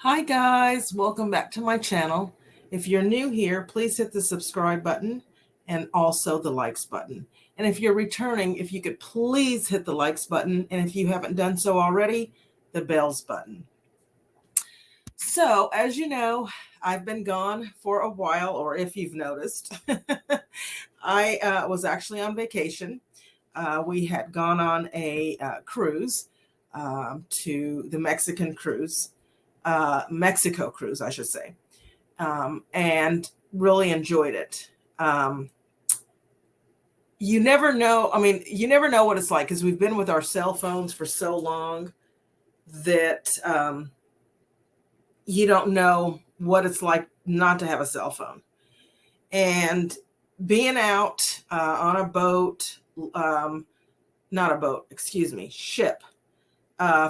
Hi guys, welcome back to my channel. If you're new here, please hit the subscribe button and also the likes button. And if you're returning, if you could please hit the likes button, and if you haven't done so already, the bells button. So, as you know, I've been gone for a while, or if you've noticed, I was actually on vacation. We had gone on a cruise to the Mexico cruise, I should say, and really enjoyed it. You never know. I mean, you never know what it's like because we've been with our cell phones for so long that you don't know what it's like not to have a cell phone. And being out on a boat, not a boat, excuse me, ship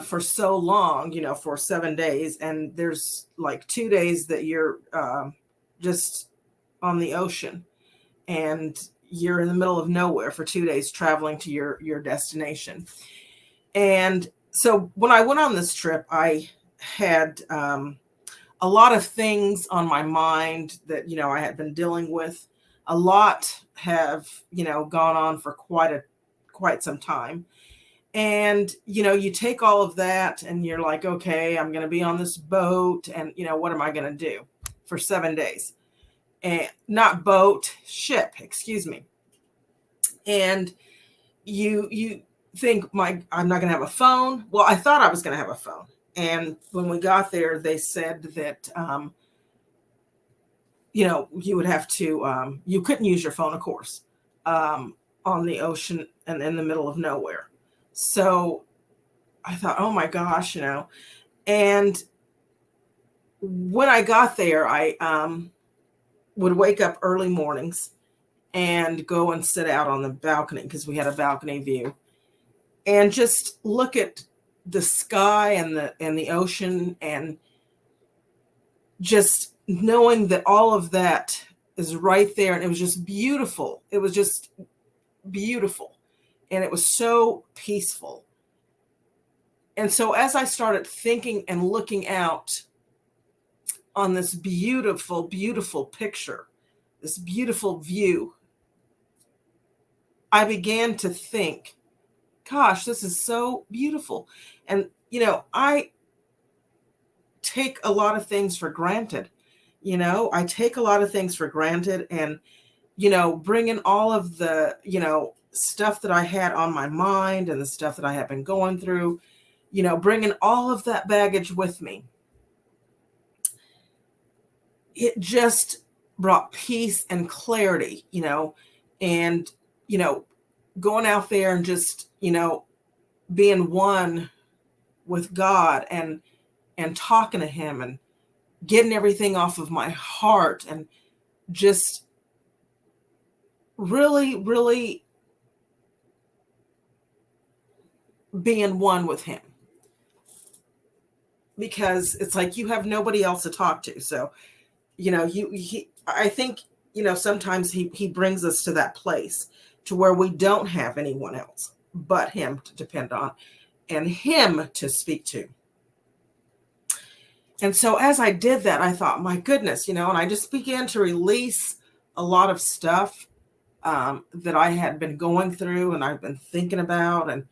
for so long, for 7 days. And there's like 2 days that you're just on the ocean and you're in the middle of nowhere for 2 days traveling to your destination. And so when I went on this trip, I had a lot of things on my mind that, I had been dealing with. A lot have, gone on for quite some time. And, you take all of that and you're like, okay, I'm going to be on this boat and, what am I going to do for 7 days? And not boat, ship, excuse me. And you think I'm not going to have a phone. Well, I thought I was going to have a phone. And when we got there, they said that, you would have to, you couldn't use your phone, of course, on the ocean and in the middle of nowhere. So I thought, oh my gosh, and when I got there, I would wake up early mornings and go and sit out on the balcony because we had a balcony view and just look at the sky and the ocean, and just knowing that all of that is right there. And it was just beautiful. It was just beautiful. And it was so peaceful. And so as I started thinking and looking out on this beautiful, beautiful picture, this beautiful view, I began to think, gosh, this is so beautiful. And, I take a lot of things for granted. I take a lot of things for granted, and, bringing all of the, stuff that I had on my mind and the stuff that I have been going through, bringing all of that baggage with me. It just brought peace and clarity, and, going out there and just, being one with God and talking to him and getting everything off of my heart and just really, really being one with him, because it's like you have nobody else to talk to. So, I think, sometimes he brings us to that place to where we don't have anyone else but him to depend on and him to speak to. And so as I did that, I thought, my goodness, and I just began to release a lot of stuff that I had been going through and I've been thinking about and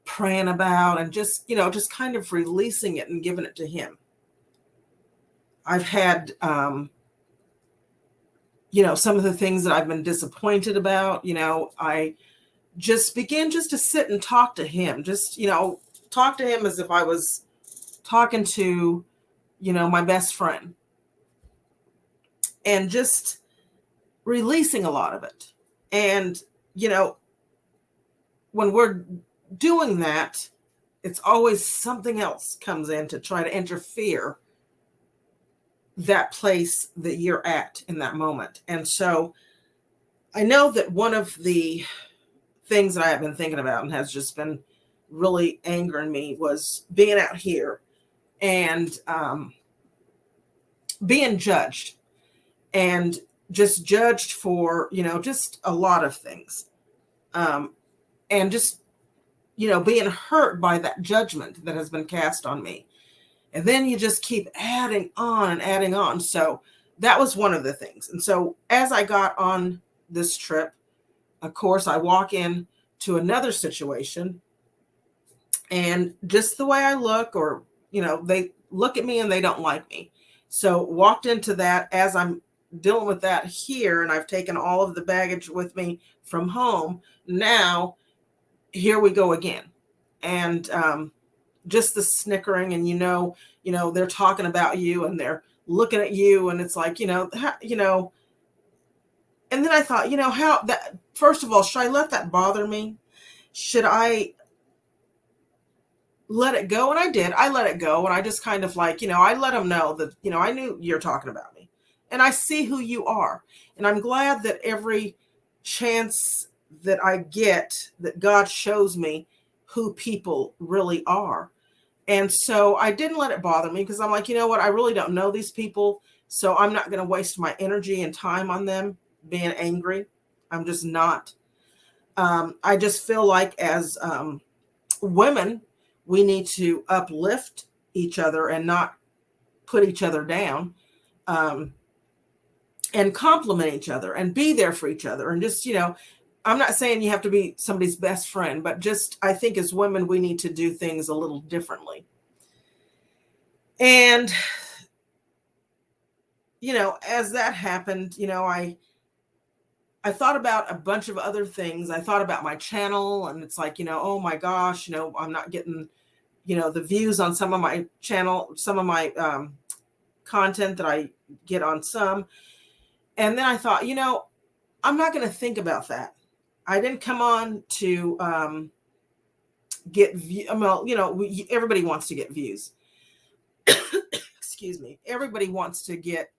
praying about, and just, just kind of releasing it and giving it to him. I've had, some of the things that I've been disappointed about, I just began just to sit and talk to him, just, talk to him as if I was talking to, my best friend, and just releasing a lot of it. And, when we're doing that, it's always something else comes in to try to interfere that place that you're at in that moment. And so I know that one of the things that I have been thinking about and has just been really angering me was being out here and being judged, and just judged for, just a lot of things. And just, being hurt by that judgment that has been cast on me. And then you just keep adding on and adding on. So that was one of the things. And so as I got on this trip, of course, I walk in to another situation, and just the way I look, or, they look at me and they don't like me. So walked into that as I'm dealing with that here, and I've taken all of the baggage with me from home. Now, here we go again. And just the snickering, and they're talking about you and they're looking at you, and it's like, and then I thought, how that, first of all, should I let that bother me? Should I let it go? And I did. I let it go. And I just kind of like, I let them know that, I knew you're talking about me, and I see who you are. And I'm glad that every chance that I get, that God shows me who people really are. And so I didn't let it bother me, because I'm like, you know what? I really don't know these people. So I'm not going to waste my energy and time on them being angry. I'm just not. I just feel like as women, we need to uplift each other and not put each other down, and compliment each other and be there for each other. And just, I'm not saying you have to be somebody's best friend, but just, I think as women, we need to do things a little differently. And, as that happened, I thought about a bunch of other things. I thought about my channel, and it's like, oh my gosh, I'm not getting, the views on some of my channel, some of my content that I get on some. And then I thought, I'm not going to think about that. I didn't come on to get views. Well, everybody wants to get views. Excuse me. Everybody wants to get,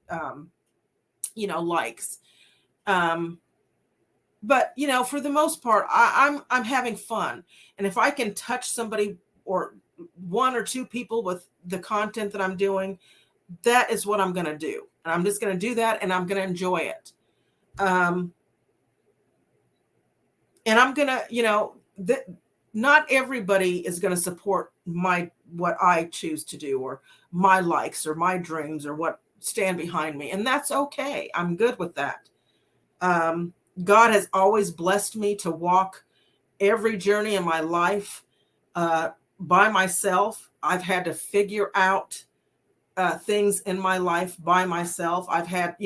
likes. But, for the most part, I'm having fun. And if I can touch somebody, or one or two people, with the content that I'm doing, that is what I'm going to do. And I'm just going to do that, and I'm going to enjoy it. And I'm going to, not everybody is going to support what I choose to do, or my likes, or my dreams, or what stand behind me. And that's okay. I'm good with that. God has always blessed me to walk every journey in my life by myself. I've had to figure out things in my life by myself. I've had,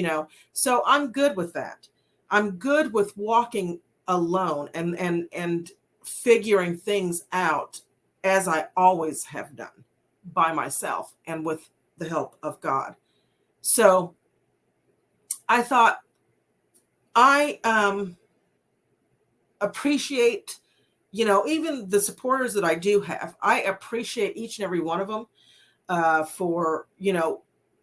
so I'm good with that. I'm good with walking alone and figuring things out, as I always have done, by myself and with the help of God. So I thought, I appreciate, even the supporters that I do have. I appreciate each and every one of them for,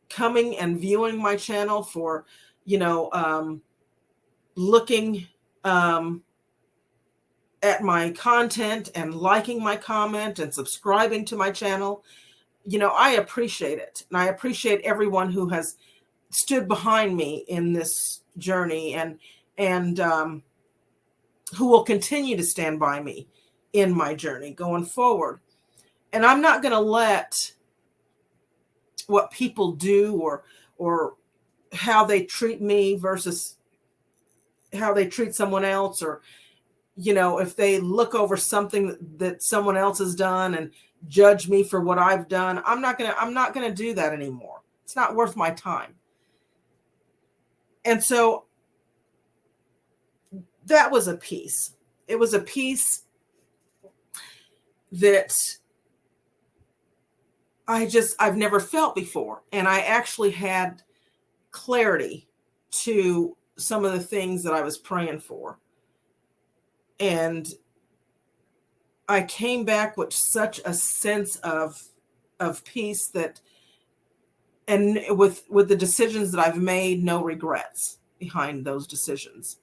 coming and viewing my channel, for, looking at my content and liking my comment and subscribing to my channel. I appreciate it. And I appreciate everyone who has stood behind me in this journey, and who will continue to stand by me in my journey going forward. And I'm not going to let what people do, or how they treat me versus how they treat someone else, or, if they look over something that someone else has done and judge me for what I've done. I'm not going to do that anymore. It's not worth my time. And so that was a piece. It was a piece that I've never felt before. And I actually had clarity to some of the things that I was praying for. And I came back with such a sense of peace, that, and with the decisions that I've made, no regrets behind those decisions.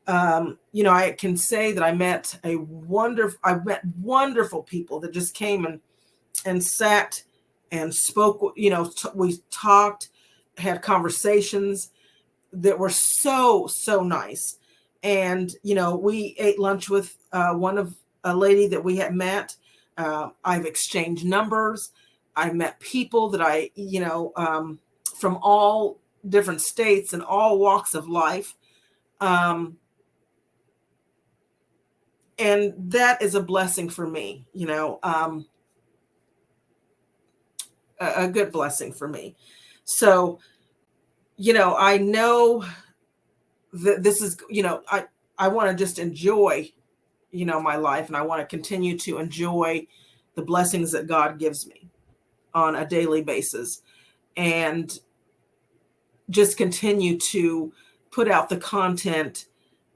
I can say that I met wonderful people that just came and sat and spoke. We talked, had conversations that were so nice. And, we ate lunch with a lady that we had met. I've exchanged numbers. I met people that from all different states and all walks of life. And that is a blessing for me, a good blessing for me. So, I know that this is, I want to just enjoy, my life, and I want to continue to enjoy the blessings that God gives me on a daily basis, and just continue to put out the content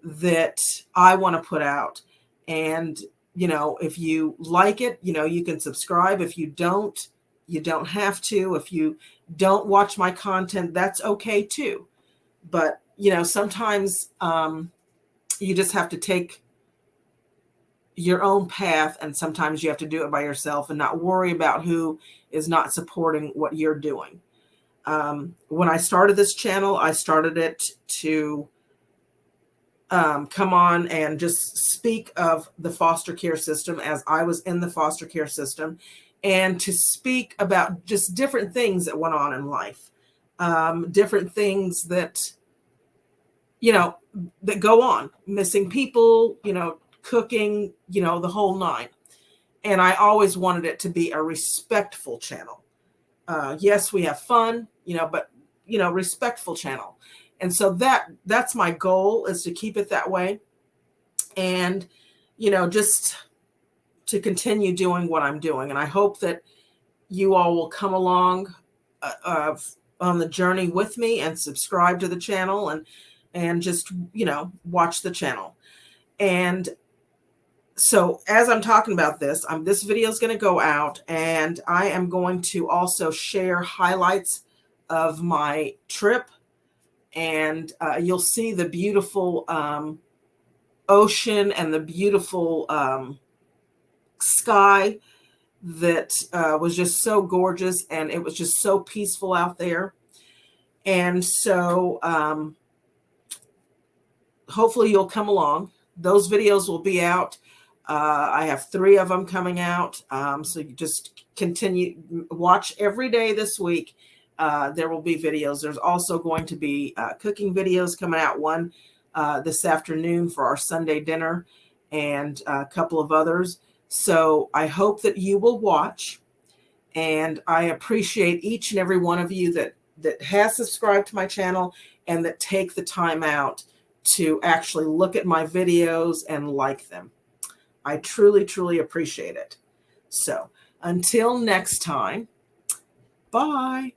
that I want to put out. And, if you like it, you can subscribe. If you don't, you don't have to. If you don't watch my content, that's okay too. But, sometimes you just have to take your own path, and sometimes you have to do it by yourself and not worry about who is not supporting what you're doing. When I started this channel, I started it to come on and just speak of the foster care system, as I was in the foster care system, and to speak about just different things that went on in life, different things that, that go on, missing people, cooking, the whole nine. And I always wanted it to be a respectful channel. Yes, we have fun, but, respectful channel. And so that's my goal, is to keep it that way. And, just to continue doing what I'm doing. And I hope that you all will come along on the journey with me and subscribe to the channel, and just, watch the channel. And so as I'm talking about this, this video is going to go out, and I am going to also share highlights of my trip. And you'll see the beautiful ocean and the beautiful sky that was just so gorgeous, and it was just so peaceful out there. And so hopefully you'll come along. Those videos will be out. I have 3 of them coming out. So you just continue, watch every day this week. There will be videos. There's also going to be cooking videos coming out, one this afternoon for our Sunday dinner, and a couple of others. So I hope that you will watch, and I appreciate each and every one of you that has subscribed to my channel and that take the time out to actually look at my videos and like them. I truly, truly appreciate it. So until next time, bye.